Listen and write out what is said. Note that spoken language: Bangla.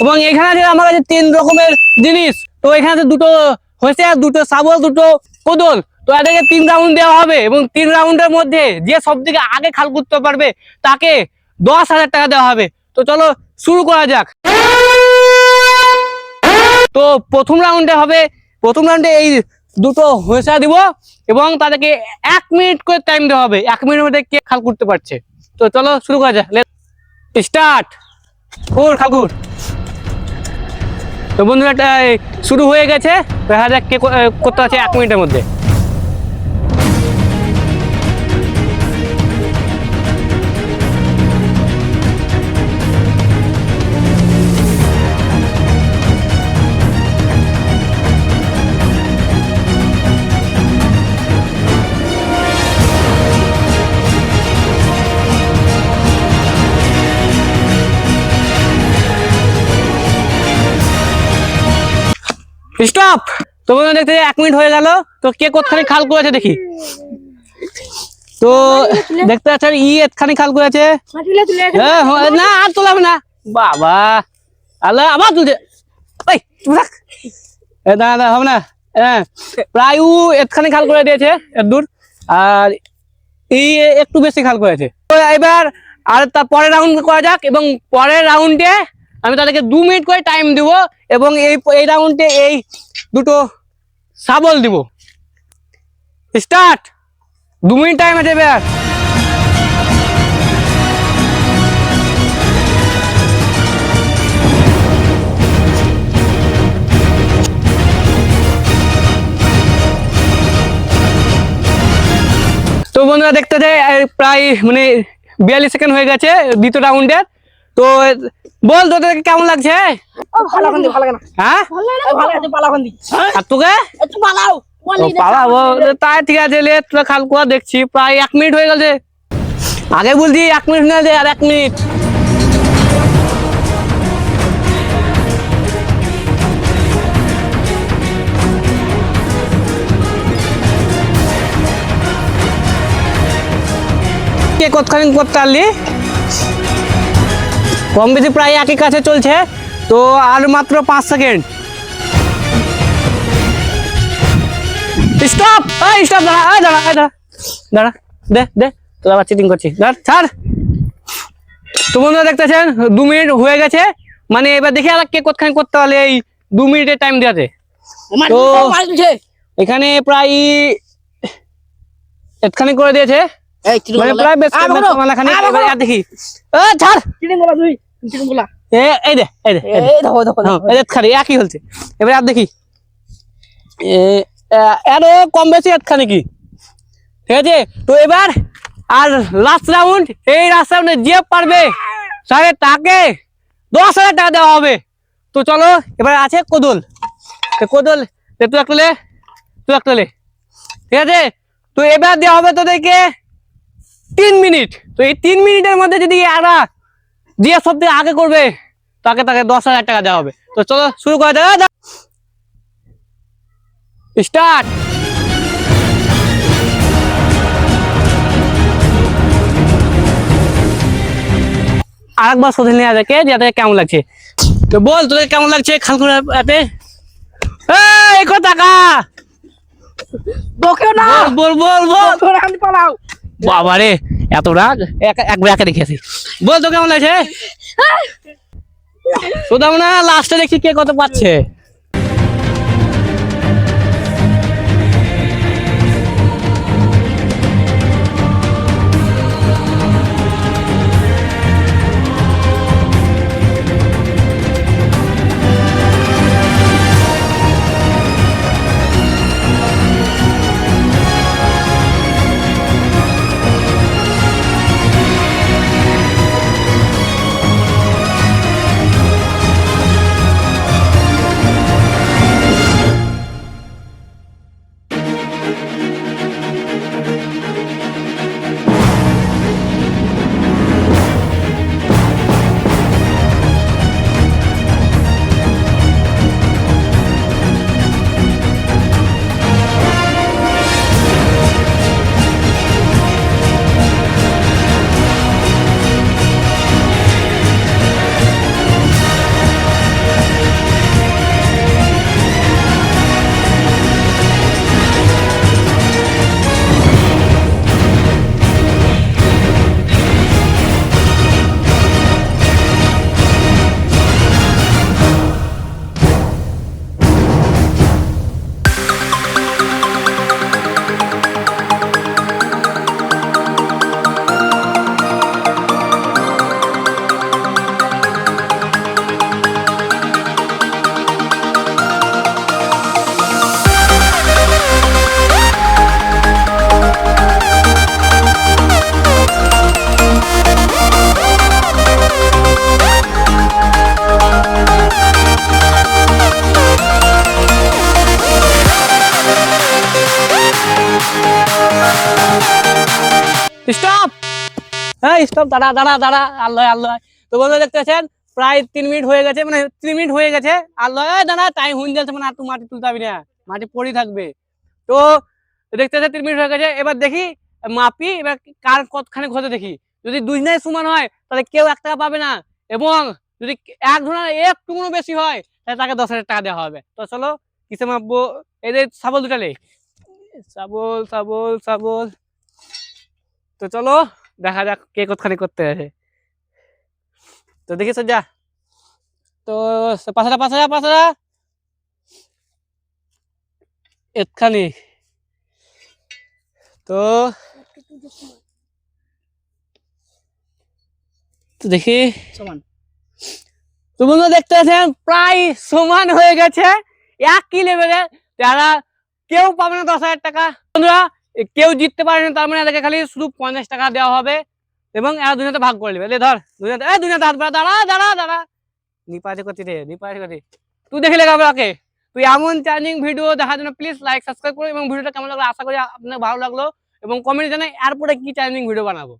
এবং এখানে আছে আমার কাছে 3 রকমের জিনিস। তো এখানে আছে দুটো হয়েছে, দুটো শাবল, দুটো কোদল। তো এটাকে 3 রাউন্ড দেওয়া হবে এবং 3 রাউন্ডের মধ্যে যে সব থেকে আগে খাল করতে পারবে তাকে 10,000 টাকা দেওয়া হবে। তো চলো শুরু করা যাক। তো প্রথম রাউন্ডে এই দুটো হয়েছে দিব এবং তাদেরকে 1 মিনিট করে টাইম দেওয়া হবে। 1 মিনিটের মধ্যে কে খাল করতে পারছে। তো চলো শুরু করা যাক, স্টার্ট। খালকুর। তো বন্ধুরা শুরু হয়ে গেছে, দেখা যাক কে করতে আছে 1 মিনিটের মধ্যে। স্টপ। তো বন্ধুরা দেখতে 1 মিনিট হয়ে গেল। তো কে কতখানি খাল করেছে দেখি। তো দেখতে পাচ্ছেন এতখানি খাল করেছে। না আর তোলাবে না বাবা, আল্লাহ আবার তুলছে। দাদা হবে না, হ্যাঁ প্রায় এতখানি খাল করে দিয়েছে এত দূর, আর একটু বেশি খাল করেছে। তো এবার আর তার পরের রাউন্ড করা যাক এবং পরের রাউন্ডে আমি তাদেরকে 2 মিনিট করে টাইম দিব এবং এই রাউন্ডে এই দুটো শাবল দিব। স্টার্ট। 2 মিনিট টাইম আছে এবার। তো বন্ধুরা দেখতে প্রায় 42 সেকেন্ড হয়ে গেছে দ্বিতীয় রাউন্ডের। তো বল তোদেরকে কেমন লাগছে? হ্যাঁ আর তোকে তাই ঠিক আছে, তোরা খাল কুয়া দেখছি প্রায় 1 মিনিট হয়ে গেছে। আগে বলছি 1 মিনিট না, আর 1 মিনিট। কে কতখানি করতে পারলি? কম বেশি প্রায় একই কাছে চলছে। তো আর মাত্র 5 সেকেন্ড। স্টপ। স্টপ, দাঁড়া দে তোরা আবার চিটিং করছিস, ছাড়। তো বন্ধুরা দেখতেছেন 2 মিনিট হয়ে গেছে। এবার দেখি আর কে কতখানি করতে পারলে এই 2 মিনিটের টাইম দেওয়াতে। তো এখানে প্রায় এতখানি করে দিয়েছে, প্রায় বেশ দেখি। ছাড়, এই দে একই হচ্ছে। এবার আর দেখি আরো কম বেশি একখানি কি, ঠিক আছে। তো এবার আর লাস্ট রাউন্ড, এই লাস্ট রাউন্ডে যে পারবে তাকে 10,000 টাকা দেওয়া হবে। তো চলো এবার আছে কোদল তুই একটা লে, ঠিক আছে। তো এবার দেওয়া হবে তোদেরকে 3 মিনিট। তো এই 3 মিনিটের মধ্যে যদি এরা যে সব থেকে আগে করবে তাকে 10,000 টাকা দেওয়া হবে। তো চলো শুরু করা যাক। স্টার্ট। আরেকবার শোধে নেওয়া যাকে যাতে কেমন লাগছে। তো বল তোদের কেমন লাগছে খাল করাতে? এই কো টাকা বকেও না, বল বাবা রে, এত রাগ একবার একে দেখেছি। বল তো কেমন লাগছে? শোধাম না, লাস্টে দেখছি কে কত পাচ্ছে। স্টপ, দাঁড়া দাঁড়া দাঁড়া, আল্লাহ আল্লাহ। তো বন্ধুরা দেখতে পাচ্ছেন প্রায় 3 মিনিট হয়ে গেছে, মানে 3 মিনিট হয়ে গেছে। আল্লাহ দাঁড়া, টাইম হুইন যাচ্ছে, মানে আর তুই মাটি তুলতে পারবি না, মাটি পড়েই থাকবে। তো দেখতে পাচ্ছেন 3 মিনিট হয়ে গেছে। এবার দেখি মাপি, এবার কার কতখানি হতে দেখি। যদি দুজনের সমান হয় তাহলে কেউ 1 টাকা পাবে না, এবং যদি এক ধরনের একটু বেশি হয় তাহলে তাকে 10,000 টাকা দেওয়া হবে। তো চলো কিসে মাপবো, এই যে শাবল দুটা লে, শাবল শাবল শাবল। তো চলো দেখা যাক কে কতখানি করতে আছে। তো দেখি সজ্জা, তো 5,000 এখানে। তো দেখি সমান। তো বন্ধুরা দেখতে পাচ্ছেন প্রায় সমান হয়ে গেছে, একই লেভেলে। যারা কেউ পাবে না 10,000 টাকা বন্ধুরা, কেউ জিততে পারে না, তার মানে এদেরকে খালি শুধু 50 টাকা দেওয়া হবে, এবং এরা দুজনে ভাগ করে নেবে। ধর দুজনে, দুজনে হাত বাড়া, দাঁড়া দাঁড়া দাঁড়া, নিপাতে করতে রে, নিপাতে করতে। তুই দেখে লেখাবে ওকে। তুই এমন চ্যালেঞ্জিং ভিডিও দেখার জন্য প্লিজ লাইক সাবস্ক্রাইব করো, এবং ভিডিওটা কেমন লাগলো আশা করি আপনার ভালো লাগলো, এবং কমেন্ট জানাই এরপরে কি চ্যালেঞ্জিং ভিডিও বানাবো।